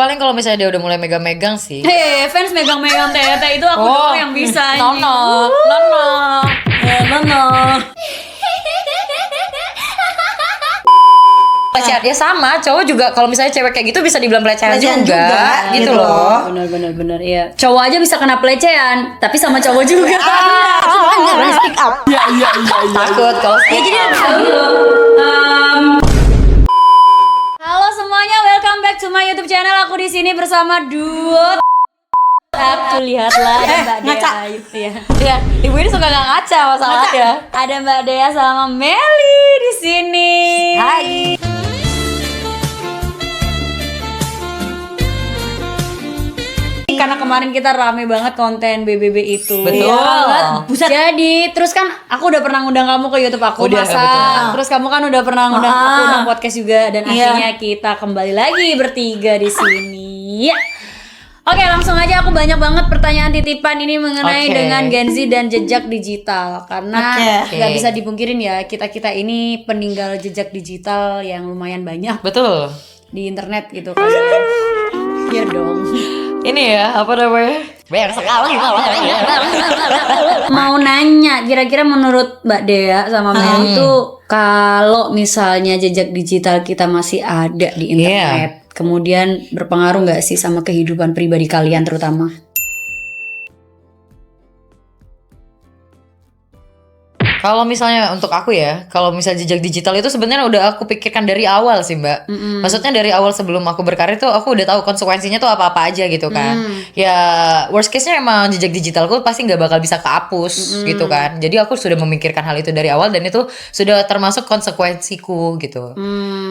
paling kalau misalnya dia udah mulai megang-megang sih. Fans megang-megang tete itu aku doang yang bisa. Nono. Pelecehan ya sama, cowok juga kalau misalnya cewek kayak gitu bisa dibilang pelecehan juga gitu loh. Bener iya. Cowok aja bisa kena pelecehan, tapi sama cowok juga. Iya. Takut kalau Ya jadi halo semuanya, welcome back to my YouTube channel. Aku di sini bersama duo. Aku lihatlah ada Mbak ngaca. Dea. Iya, ibu ini suka gak ngaca masalahnya. Ada Mbak Dea sama Meli di sini. Hai. Karena kemarin kita rame banget konten BBB itu. Betul. Iya, buset. Jadi terus kan aku udah pernah ngundang kamu ke YouTube aku Udah, masa. betul. Terus kamu kan udah pernah ngundang aku undang podcast juga dan akhirnya kita kembali lagi bertiga di sini. Oke, langsung aja aku banyak banget pertanyaan titipan ini mengenai dengan Gen Z dan jejak digital karena nggak bisa dipungkirin ya kita ini peninggal jejak digital yang lumayan banyak Betul. di internet gitu kan. Iya dong. Ini ya, apa namanya? Banyak sekali. Mau nanya, kira-kira menurut Mbak Dea sama Mel itu kalau misalnya jejak digital kita masih ada di internet, kemudian berpengaruh nggak sih sama kehidupan pribadi kalian terutama? Kalau misalnya untuk aku ya, kalau misalnya jejak digital itu sebenarnya udah aku pikirkan dari awal sih Mbak. Maksudnya dari awal sebelum aku berkarir tuh aku udah tahu konsekuensinya tuh apa-apa aja gitu kan. Ya worst case-nya emang jejak digitalku pasti nggak bakal bisa kehapus gitu kan. Jadi aku sudah memikirkan hal itu dari awal dan itu sudah termasuk konsekuensiku gitu.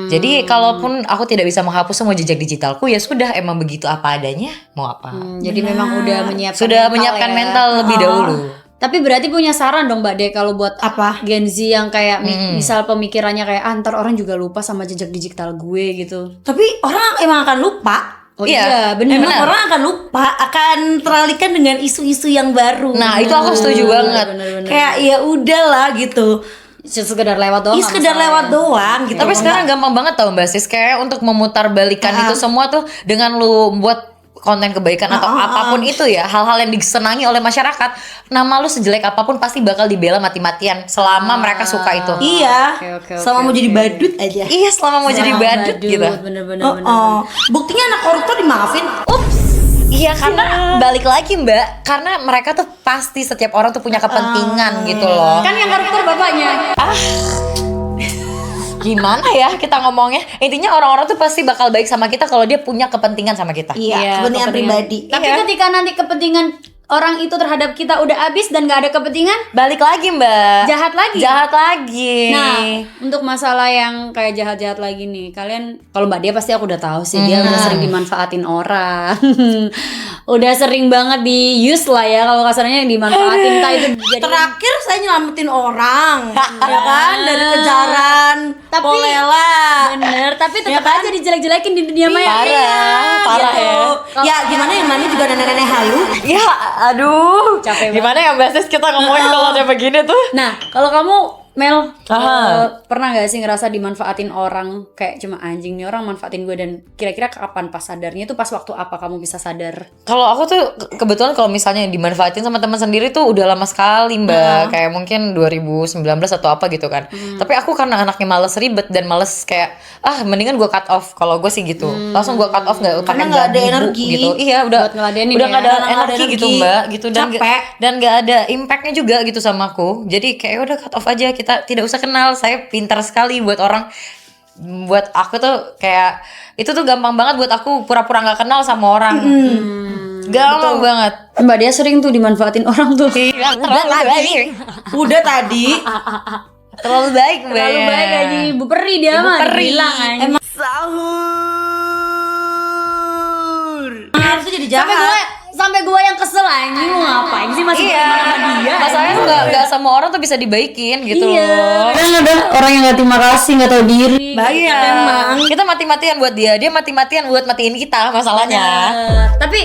Jadi kalaupun aku tidak bisa menghapus semua jejak digitalku ya sudah emang begitu apa adanya mau apa. Jadi memang udah menyiapkan Menyiapkan mental lebih dahulu. Tapi berarti punya saran dong Mbak De kalau buat Apa? Gen Z yang kayak misal pemikirannya kayak ntar orang juga lupa sama jejak digital gue gitu. Tapi orang emang akan lupa. Oh iya, benar. Emang orang akan lupa, akan teralihkan dengan isu-isu yang baru. Nah, itu aku setuju banget. Bener-bener. Kayak ya udahlah gitu. Sekedar lewat doang. Ih, sekedar lewat doang gitu. Tapi sekarang gampang banget tau Mbak Sis, kayak untuk memutar balikan itu semua tuh dengan lu buat konten kebaikan atau apapun itu ya, hal-hal yang disenangi oleh masyarakat, nama lu sejelek apapun pasti bakal dibela mati-matian selama mereka suka itu. Iya. Oke, Selama mau jadi badut aja. Iya, selama mau jadi badut gitu. Bener-bener. Buktinya anak koruptor dimaafin. Iya, karena balik lagi Mbak, karena mereka tuh pasti setiap orang tuh punya kepentingan gitu loh. Kan yang koruptor bapaknya. Gimana ya kita ngomongnya? Intinya orang-orang tuh pasti bakal baik sama kita kalau dia punya kepentingan sama kita. Iya, kepentingan pribadi. Tapi ketika nanti kepentingan orang itu terhadap kita udah habis dan gak ada kepentingan, Balik lagi Mbak. jahat lagi. Jahat lagi. Nah, untuk masalah yang kayak jahat-jahat lagi nih, kalian kalau Mbak Dia pasti aku udah tahu sih dia udah sering dimanfaatin orang. Udah sering banget di use lah ya kalau kasarnya yang dimanfaatin entah itu jadi Terakhir saya nyelamatin orang, ya kan, dari kejaran, polela. bener, tapi tetap Ya kan? aja dijelek-jelekin di dunia maya. Parah Gitu. ya. Ya gimana yang namanya juga nenek-nenek halu. Ya, aduh. Capek Gimana ya Mbak Sis kita ngomongin kalau udah begini tuh? Nah, kalau kamu Mel, pernah gak sih ngerasa dimanfaatin orang kayak cuma anjing nih orang manfaatin gue dan kira-kira kapan pas sadarnya itu pas waktu apa kamu bisa sadar? Kalau aku tuh kebetulan kalau misalnya dimanfaatin sama teman sendiri tuh udah lama sekali Mbak. Kayak mungkin 2019 atau apa gitu kan. Tapi aku karena anaknya males ribet dan males kayak mendingan gue cut off. Kalau gue sih gitu. Langsung gue cut off Karena pakai nggak ada gabbu energi. gitu. Iya, Buat ngeladenin udah ya. nggak ada Karena nggak ada energi gitu energi. Mbak gitu Capek. dan nggak ada impactnya juga gitu sama aku. Jadi kayak udah cut off aja, kita tidak usah kenal. Saya pintar sekali buat orang. Buat aku tuh kayak itu tuh gampang banget buat aku pura-pura nggak kenal sama orang. Gampang banget. Mbak Dia sering tuh dimanfaatin orang tuh. Terlalu baik. Udah tadi. Terlalu baik Mbak. Terlalu baik aja Ibu Peri dia Ibu mah Peri. bilang aja. Emang harusnya jadi jahat. Sampai gue yang kesel anjing mau ngapain sih masih marah sama dia. Masalahnya tuh gak semua orang tuh bisa dibaikin gitu loh. Kadang ada orang yang gak terima kasih, gak tahu diri. Banyak emang. Kita mati-matian buat dia mati-matian buat matiin kita masalahnya. Tapi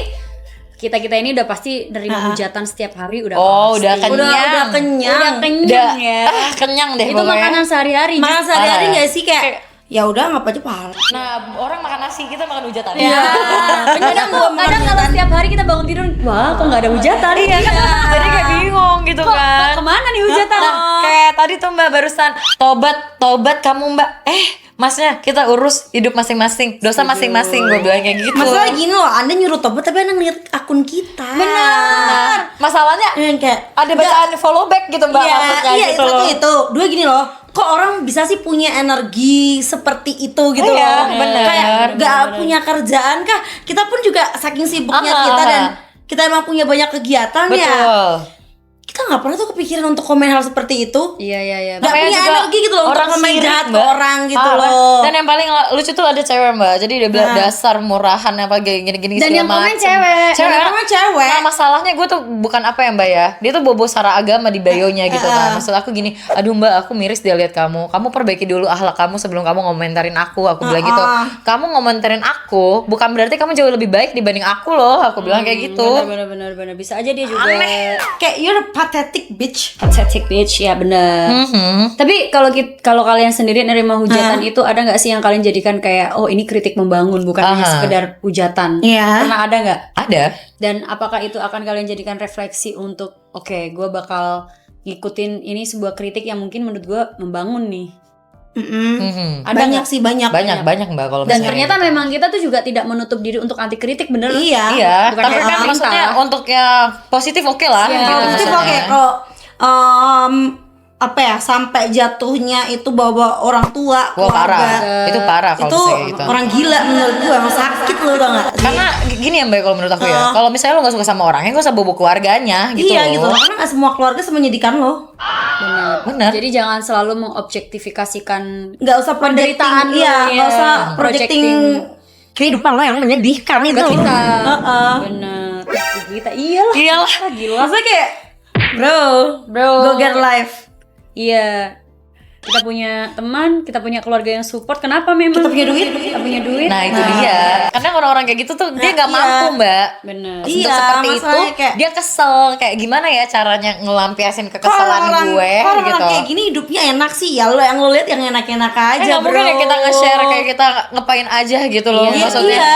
kita ini udah pasti nerima hujatan setiap hari udah Oh, pasti. udah kenyang. Udah kenyang. Udah kenyang ya. Kenyang deh Itu pokoknya. makanan sehari-hari. Makan sehari-hari Parah. nggak sih kayak ya udah ngapa aja pahala. Nah, orang makan nasi motivasi kita makan hujatan. Iya. Kadang kalau setiap hari kita bangun tidur, wah kok nggak ada hujatan? Iya kan, jadi kayak bingung gitu Kok kan. kemana nih hujatan? Nah, kayak tadi tuh Mbak barusan tobat kamu Mbak. Masnya kita urus hidup masing-masing, dosa masing-masing, gue bilang kayak gitu. Masalah gini loh, Anda nyuruh tobat tapi Anda ngeliat akun kita. Nah, masalahnya Kayak ada bacaan follow back gitu Mbak, maksudnya iya, gitu loh. itu. Dua gini loh, kok orang bisa sih punya energi seperti itu gitu Iya, loh. bener. Kayak gak punya kerjaan kah? Kita pun juga saking sibuknya kita dan kita emang punya banyak kegiatan ya. Betul. Kita nggak pernah tuh kepikiran untuk komen hal seperti itu. Iya. Gak Namanya punya juga energi gitu loh untuk komen sirik, jahat ke Mbak. orang gitu Parah. loh. Dan yang paling lucu tuh ada cewek Mbak. Jadi dia bilang dasar murahan apa gini-gini Dan segala yang komen macem. cewek. Dan yang komen cewek. Nah masalahnya gue tuh bukan apa ya Mbak ya. Dia tuh bobo sara agama di bio-nya gitu kan. Maksud aku gini, aduh Mbak aku miris dia lihat kamu. Kamu perbaiki dulu akhlak kamu sebelum kamu ngomentarin aku. Aku bilang gitu. Kamu ngomentarin aku bukan berarti kamu jauh lebih baik dibanding aku loh. Aku bilang kayak gitu. Bener. Bisa aja dia juga Kayak you're a pathetic bitch. pathetic bitch, ya bener. Tapi kalau kalian sendiri nerima hujatan itu ada nggak sih yang kalian jadikan kayak oh ini kritik membangun bukan hanya sekedar hujatan? Iya. Pernah ada nggak? Ada. Dan apakah itu akan kalian jadikan refleksi untuk oke, gue bakal ngikutin ini sebuah kritik yang mungkin menurut gue membangun nih. Ada Banyak nggak? sih banyak. Banyak Mbak kalau Dan misalnya ternyata gitu. memang kita tuh juga tidak menutup diri untuk anti kritik, bener? Iya. Bukan Tapi kayak kan pemerintah. maksudnya untuk ya positif oke lah Iya. gitu Positif maksudnya. oke kalau apa ya sampai jatuhnya itu bawa orang tua Wah parah, keluarga. itu parah kalau Itu misalnya kayak gitu. orang gila menurut gue emang sakit lo tau gak? Karena gini ya Mbak kalau menurut aku ya, kalau misalnya lo gak suka sama orangnya, gak usah bobo keluarganya gitu Iya loh. gitu karena gak semua keluarga semenyedihkan lo. Bener. Jadi jangan selalu mengobjektifikan Gak usah penderitaan projecting, iya, lo, gak usah iya. projecting kehidupan lo yang menyedihkan itu. kita. Heeh. Bener. Kita iyalah. Iyalah. Gila. Maksudnya kayak bro, go get life. Iya. Kita punya teman, kita punya keluarga yang support. Kenapa memang? Kita punya duit. Kita punya duit. Nah itu dia. Karena orang-orang kayak gitu tuh dia gak iya. mampu Mbak. Bener. Untuk Iya, seperti itu masalahnya kayak- dia kesel. Kayak gimana ya caranya ngelampiasin kekesalan gue orang gitu. kayak gini hidupnya enak sih ya lo yang lo lihat yang enak-enak aja Gak bro. mungkin ya kita nge-share kayak kita ngapain aja gitu loh Iya, maksudnya.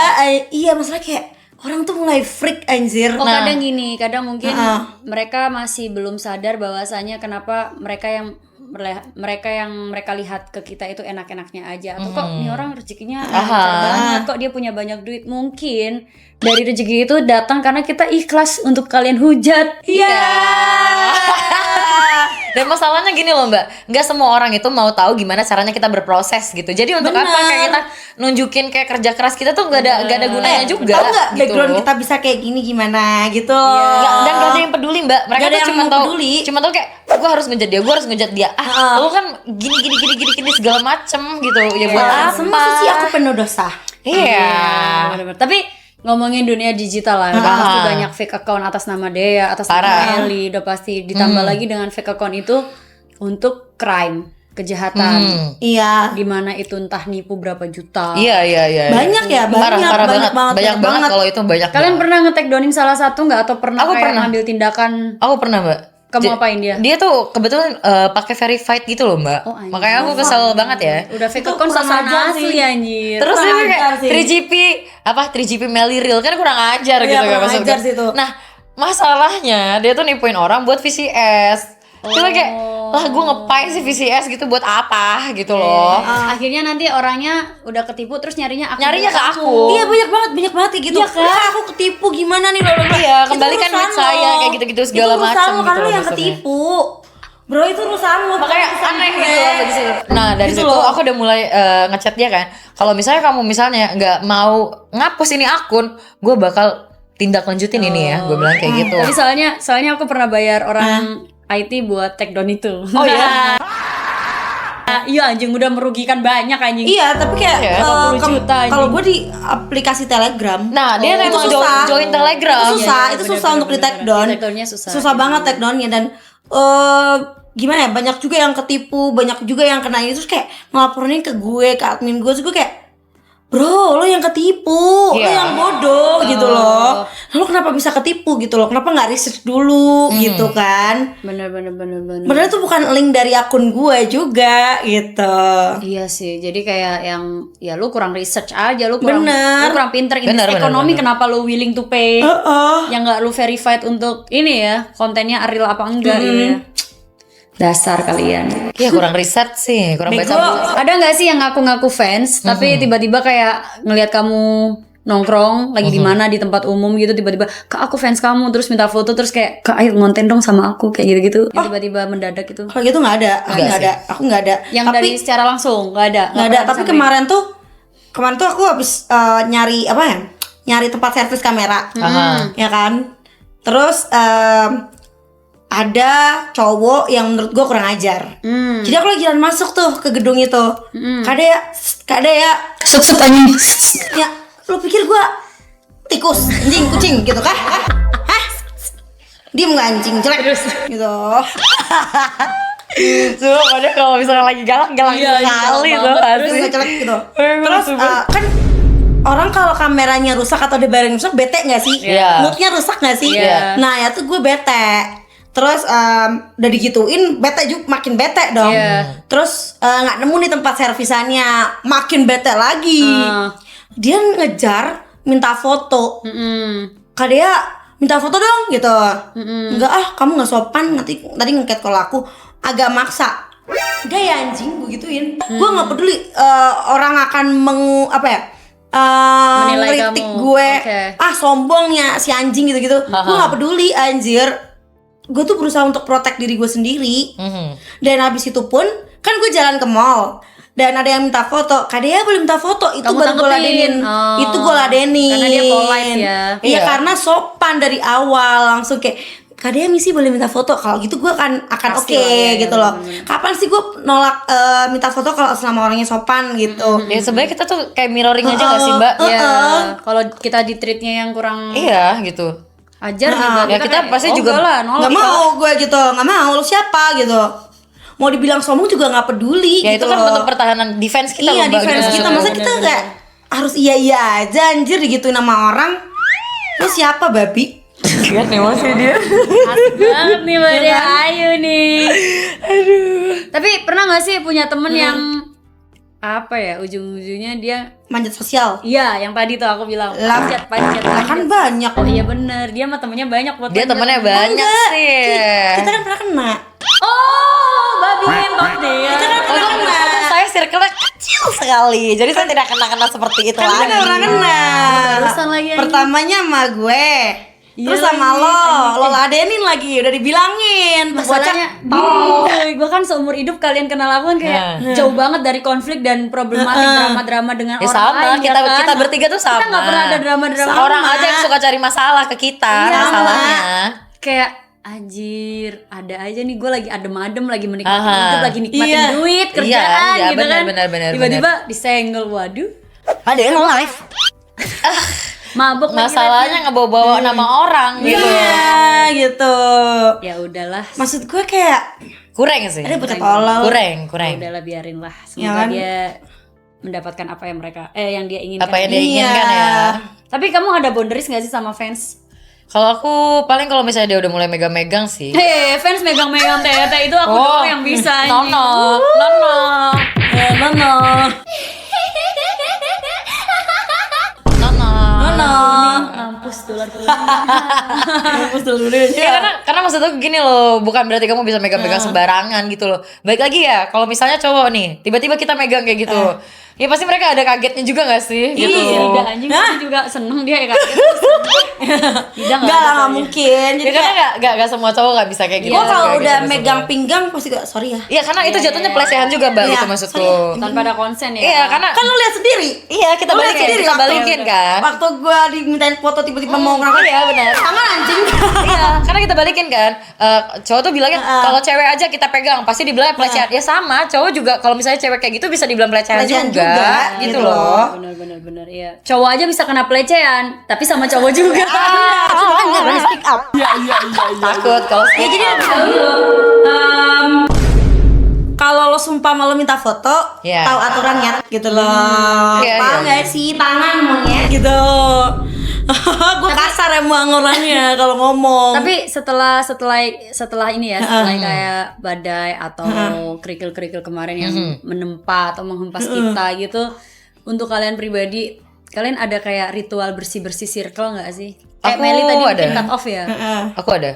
iya masalah kayak orang tuh mulai freak anjir. Oh kadang gini, kadang mungkin Heeh. mereka masih belum sadar bahwasanya kenapa mereka yang mereka lihat ke kita itu enak-enaknya aja atau kok nih orang rezekinya lancar banget, kok dia punya banyak duit. Mungkin dari rezeki itu datang karena kita ikhlas untuk kalian hujat. Iya. Dan masalahnya gini loh Mbak, nggak semua orang itu mau tahu gimana caranya kita berproses gitu. Jadi untuk Bener. apa kayak kita nunjukin kayak kerja keras kita tuh nggak ada gunanya juga. Tahu nggak gitu background loh. kita bisa kayak gini gimana gitu. Dan gak ada yang peduli Mbak. Mereka Gak ada tuh yang cuma mau tahu peduli. cuma tahu kayak gue harus ngejat dia, gue harus ngejat dia. Lu kan gini segala macem gitu. Ya buat apa? Semua sih aku penuh dosa. Iya. Bener-bener. Tapi ngomongin dunia digital lah, udah pasti banyak fake account atas nama Dea, atas Parah. nama Eli, udah pasti ditambah lagi dengan fake account itu untuk crime, kejahatan. Iya. Dimana itu entah nipu berapa juta. Iya. Banyak ya, Parah banyak banget. banyak banget kalau itu banyak. Kalian banget. pernah nge-take downin salah satu nggak atau pernah Aku kayak pernah. ngambil tindakan Aku pernah Mbak. kamu apain dia? Dia tuh kebetulan pakai verified gitu loh Mbak. Oh, anjir. Makanya aku kesel banget ya. Udah fake Itu account kurang sama ajar asli sih. anjir. Terus Kurang dia ajar kayak sih. 3GP Melly Real kan kurang ajar Iya, gitu kurang maksudnya. ajar sih itu. Nah, masalahnya dia tuh nipuin orang buat VCS. Cuma kayak lah gue ngapain sih VCS gitu buat apa gitu loh. Akhirnya nanti orangnya udah ketipu terus nyarinya Nyarinya ke aku. Iya banyak banget kayak gitu. Iya kan? Lah, aku ketipu gimana nih lo? Iya, kembalikan duit saya kayak gitu-gitu segala macam Itu urusan lo gitu kan lo loh yang maksudnya. ketipu. Bro itu urusan lo. Makanya bukan urusan aneh gue. gitu loh dari situ. Nah dari Gitu situ loh. aku udah mulai ngechat dia kan. Kalau misalnya kamu misalnya nggak mau ngapus ini akun, gue bakal tindak lanjutin ini ya. Gue bilang kayak gitu. Tapi soalnya aku pernah bayar orang IT buat take down itu. Oh iya. Iya anjing udah merugikan banyak anjing. Iya, tapi kayak Iya, 50 juta anjing. kalau gue di aplikasi Telegram. Nah dia itu memang susah. join Telegram. Itu susah, Iya, itu bener, susah bener, untuk di bener, take bener. down. Di take down-nya susah. Susah banget take down-nya dan gimana ya? Banyak juga yang ketipu, banyak juga yang kena ini terus kayak ngelaporin ke gue, ke admin gue, terus gue kayak bro, lo yang ketipu, lo Iya. yang bodoh gitu loh. Lalu kenapa bisa ketipu gitu loh? Kenapa nggak research dulu gitu kan? Bener. Padahal itu bukan link dari akun gue juga gitu. Iya sih, jadi kayak yang ya lu kurang research aja, lu kurang pinter in Bener, ekonomi, bener. kenapa lu willing to pay yang nggak lu verified untuk ini ya kontennya real apa enggak gitu ya. Dasar kalian. Iya kurang riset sih, kurang baca buku. Ada nggak sih yang ngaku-ngaku fans tapi tiba-tiba kayak ngelihat kamu nongkrong lagi di mana di tempat umum gitu, tiba-tiba Kak aku fans kamu, terus minta foto, terus kayak Kak ayo ngonten dong sama aku kayak gitu-gitu. Yang tiba-tiba mendadak itu. Kalau gitu nggak ada, aku nggak ada. Yang tapi, dari secara langsung nggak ada. nggak ada. Tapi kemarin tuh aku habis nyari apa ya? Nyari tempat servis kamera, ya kan? Terus ada cowok yang menurut gue kurang ajar. Jadi aku lagi jalan masuk tuh ke gedung itu. Kak Dea, Sut anjing. ya lu pikir gue tikus, anjing, kucing gitu kan? Hah? Diem gak anjing, jelek gitu. Cuma padahal kalau misalnya lagi galak sekali tuh Terus pasti. jelek gitu. Terus kan orang kalau kameranya rusak atau ada barang rusak bete gak sih? Iya. Moodnya rusak gak sih? Iya. Nah ya tuh gue bete. Terus udah digituin bete juga, makin bete dong. Terus nggak nemu nih tempat servisannya, makin bete lagi. Dia ngejar minta foto. Kak Dea minta foto dong gitu. Enggak kamu nggak sopan, tadi ngeket kalau aku agak maksa. Enggak ya anjing, gue gituin. Gue nggak peduli orang akan Menilai ngeritik kamu. gue. Oke. Sombongnya si anjing gitu-gitu. Gue nggak peduli anjir. Gue tuh berusaha untuk protect diri gue sendiri. Dan habis itu pun kan gue jalan ke mall dan ada yang minta foto. Kak Dea boleh minta foto, itu Kamu baru gue tanggepin. ladenin. Oh. Itu gue ladenin. Karena dia polite ya. Iya, karena sopan dari awal langsung kayak Kak Dea misi boleh minta foto. Kalau gitu gue akan Pasti oke lah ya, gitu loh. Kapan sih gue nolak minta foto kalau selama orangnya sopan gitu. Ya sebenarnya kita tuh kayak mirroring aja gak sih Mbak? Ya, kalau kita di treatnya yang kurang Iya gitu. ajar juga Ya kita kayak, pasti juga enggak lah, nolak. Nggak mau gue gitu, nggak mau. Lu siapa gitu? Mau dibilang sombong juga nggak peduli. Ya gitu itu kan loh. bentuk pertahanan defense kita Iya, loh Mbak. defense gitu. kita. Masa kita nggak harus iya aja anjir digituin sama orang. Lu siapa babi? Lihat emosi dia. Asik banget nih Mbak Dea Ayu nih. Aduh. Tapi pernah gak sih punya temen yang apa ya, ujung-ujungnya dia Manjat sosial. iya yang tadi tuh aku bilang Lah, panjat. kan banyak. Oh iya bener, dia mah temennya banyak buat Dia panjat. temennya banyak Enggak, sih. Kita kan pernah kena. Oh, babi ngentot dia. Kita kan pernah kena. Saya circle-nya kecil sekali. Jadi saya tidak kena seperti itu Kan kita lagi. pernah kena. Barusan lagi anjing. Pertamanya sama gue. Terus Iya sama lagi, lo ladenin lagi, udah dibilangin. Masalahnya, gue kan seumur hidup kalian kenal aku kan kayak Nah. jauh banget dari konflik dan problematik drama-drama dengan Ya orang sama, lain. kita ya kan? kita bertiga tuh sama. Kita nggak pernah ada drama-drama. Orang aja yang suka cari masalah ke kita, Iya, masalahnya. Kayak anjir, ada aja nih gue lagi adem-adem, lagi menikmati Aha. hidup, lagi nikmatin Iya. duit, kerjaan Iya, gitu benar, kan. benar, Tiba-tiba disenggol, waduh. Ada yang live. Mabuk lagi Masalahnya ngebawa-bawa nama orang gitu. Iya gitu. ya udahlah. Maksud gue kayak Kurang sih. ada bocah tolol. Kurang. Ya udahlah biarin lah. Ya Semoga kan? dia mendapatkan apa yang yang dia inginkan. Apa yang dia Iya. inginkan ya. Tapi kamu ada boundaries gak sih sama fans? Kalau aku paling kalau misalnya dia udah mulai megang-megang sih. Hei, fans megang-megang tete itu aku doang yang bisa. anjing. Nono. Nono. Mampus tular. Mampus dulu deh. Ya, karena maksud aku gini loh, bukan berarti kamu bisa megang-megang sembarangan gitu loh. Baik lagi ya, kalau misalnya cowok nih, tiba-tiba kita megang kayak gitu. Ya pasti mereka ada kagetnya juga gak sih? Gitu. Iya, udah anjing pasti juga seneng dia ya kaget. Tidak Enggak lah, nggak mungkin. Ya Jadi karena kayak gak semua cowok gak bisa kayak gitu. gue kalau Kayak udah gitu megang maksudnya. pinggang pasti gak sorry ya. Iya, karena itu jatuhnya pelecehan juga, Mbak, Iya, itu maksudku. tanpa ada konsen ya. Iya, karena Kan lo lihat sendiri. iya kita Lo lihat balikin, sendiri kita waktu- balikin kan. Waktu gue dimintain foto tiba-tiba mau ngerangkak. Iya, benar. Tangan anjing. Iya, karena kita balikin kan. Cowok tuh bilangnya kalau cewek aja kita pegang pasti dibilang pelecehan. Ya sama, cowok juga kalau misalnya cewek kayak gitu bisa dibilang pelecehan Pelecehan juga, juga, gitu gitu loh. Benar iya. Cowok aja bisa kena pelecehan, tapi sama cowok juga. Takut kalau Ya jadi kalau lo sumpah mau lo minta foto, Iya. tahu aturannya gitu loh. Iya, Paham iya. nggak sih tangan monyet gitu. Gue kasar emang orangnya kalau ngomong. Tapi setelah ini ya, setelah kayak badai atau kerikil-kerikil kemarin yang menempa atau menghempas kita gitu, untuk kalian pribadi, kalian ada kayak ritual bersih-bersih circle nggak sih? Kayak Aku Meli tadi ada. mungkin cut off ya, Aku ada.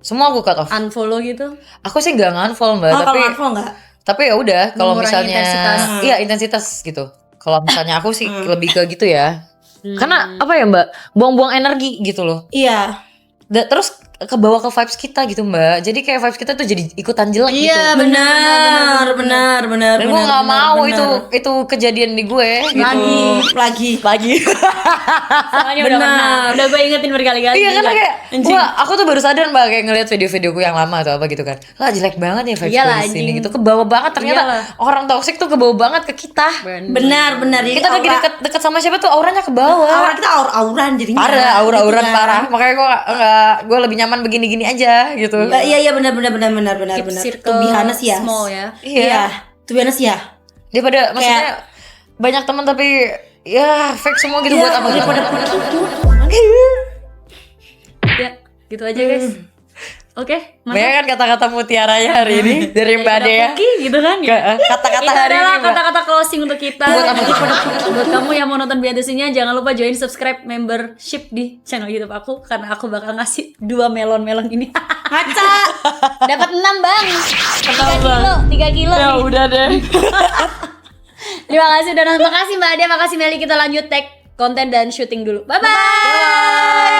Semua aku cut off. unfollow gitu. Aku sih nggak nge-unfollow Mbak, Oh, tapi kalau unfollow nggak? tapi ya udah kalau Mengurangi misalnya intensitas. iya intensitas gitu. Kalau misalnya aku sih lebih ke gitu ya. Karena apa ya Mbak? Buang-buang energi gitu loh. Iya. Terus kebawa ke vibes kita gitu Mbak. Jadi kayak vibes kita tuh jadi ikutan jelek gitu. Iya, Benar. Dan gue nggak mau itu kejadian di gue. Lagi. Soalnya udah pernah, udah gue ingetin berkali-kali. Iya karena kayak wah aku tuh baru sadar Mbak kayak ngeliat video-videoku yang lama atau apa gitu kan. Lah jelek banget ya vibes Iyalah, gue di sini anjing. gitu. Kebawa banget ternyata Iyalah. orang toksik tuh kebawa banget ke kita. Benar. Kita lagi deket sama siapa tuh auranya ke bawah. Aura kita aura-auran jadinya. Parah, aura-auran Gitu kan. parah. Makanya gue lebih nyaman begini-gini aja gitu. Iya benar. Keep circle To be honest ya. small ya. Iya. To be honest ya. Daripada maksudnya banyak teman tapi ya fake semua gitu buat apa gitu. Ya, gitu aja guys. Oke, Banyak kan kata-kata mutiaranya hari ini dari Mbak ada Dea. Puki gitu kan ya. Kata-kata Itu hari adalah ini Mbak. kata-kata closing untuk kita. Buat kamu yang mau nonton behind the scene-nya, jangan lupa join subscribe membership di channel YouTube aku karena aku bakal ngasih 2 melon-melon ini. Ngaca. Dapat 6 bang. 3 kilo Ya nih. udah deh. Terima kasih udah nonton. Makasih Mbak Ade, makasih Meli. Kita lanjut tag konten dan syuting dulu. Bye bye.